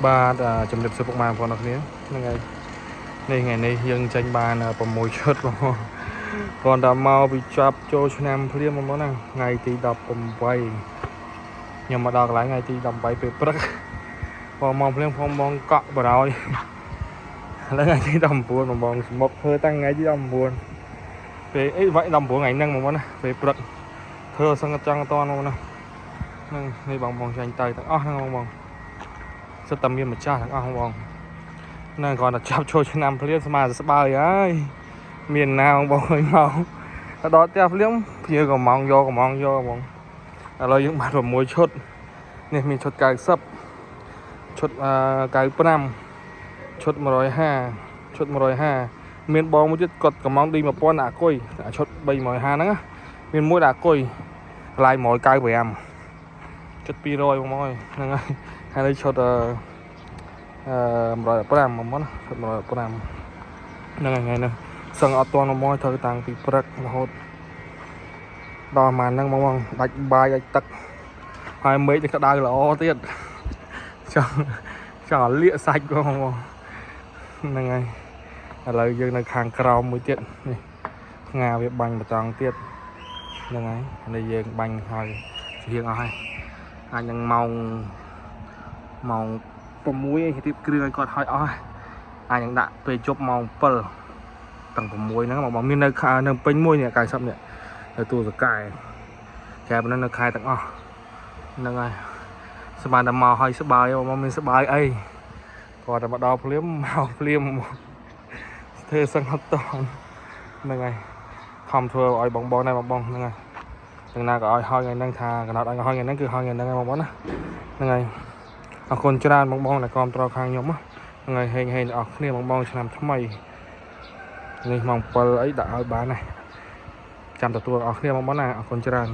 បាទជំរាបសួរពុកម៉ែបងប្អូនអរគ្នាហ្នឹងហើយនេះថ្ងៃនេះយើងចេញបាន6ឈុតបងគាត់តែមកពីចាប់ចូលឆ្នាំភ្លាមបងប្អូនណាថ្ងៃទី18ខ្ញុំមកដល់កន្លែងថ្ងៃទី18ពេលព្រឹកបងមកភ្លាមបងកក់បរោយឥឡូវថ្ងៃទី19បងស្មុកធ្វើតាំងថ្ងៃទី19ពេលអីវាយ19ថ្ងៃហ្នឹងបងប្អូនណាពេលព្រឹកធ្វើសឹងចង់អត់តបងប្អូនណាហ្នឹងនេះបងចាញ់ទៅទាំងអស់ហ្នឹងបងសិតតែមានម្ចាស់ទាំងអស់បងហ្នឹងគាត់តែចាប់ចូលឆ្នាំភ្លាមស្មារតីស្បើយហើយមានណាបងឃើញមកដល់ផ្ទះភ្លាមព្រាកំងយកបងឥឡូវយើងបាន6ឈុតនេះមានឈុត90ឈុត95ឈុត150ឈុត150មានបងមួយទៀតគាត់កំងឌី1000ដាក់គុយឈុត350ហ្នឹងមានមួយដាក់គុយកន្លែង195ឈុត200បងអើយហ្នឹងហើយហើយឈុត115បងណាឈុត115ហ្នឹងថ្ងៃនេះសឹងអត់ទាន់មកត្រូវតាំងពីព្រឹករហូតដល់ម៉ានហ្នឹងបងដាច់បាយដាច់ទឹកហើយមេឃនេះក្តៅល្អទៀតចង់លាកសាច់បងហ្នឹងហើយឥឡូវយើងនៅខាងក្រោមមួយទៀតនេះផ្ងាវាបាញ់បតង់ទៀតហ្នឹងហើយនេះយើងបាញ់ហើយជាងអស់ហើយអាចនឹងម៉ោង6ឯងទៀតគ្រឿងឲ្យគាត់ហើយអស់អាចនឹងដាក់ពេលជប់ម៉ោង7ទាំង6ហ្នឹងបងមាននៅពេញមួយនេះ90នេះនៅទូសកែកែប៉ុណ្ណឹងនៅខែទាំងអស់ហ្នឹងហើយស្មានតែមកឲ្យស្បាយបងមានស្បាយអីគាត់តែមកដល់ភ្លាមមកភ្លាមធ្វើសឹងអត់តហ្នឹងហើយខំធ្វើឲ្យបងដែរបងហ្នឹងហើយទាំងណាក៏ឲ្យហើយថ្ងៃហ្នឹងថាកណត់ឲ្យហើយថ្ងៃហ្នឹងគឺហើយថ្ងៃហ្នឹងបងណាហ្នឹងហើយអរគុណច្រើនបងដែលគាំទ្រខាងខ្ញុំហ្នឹងហើយហេងអស់គ្នាបងឆ្នាំថ្មីនេះម៉ោង7អីដាក់ឲ្យបានណាចាំទទួលអរគ្នាបងណាអរគុណច្រើន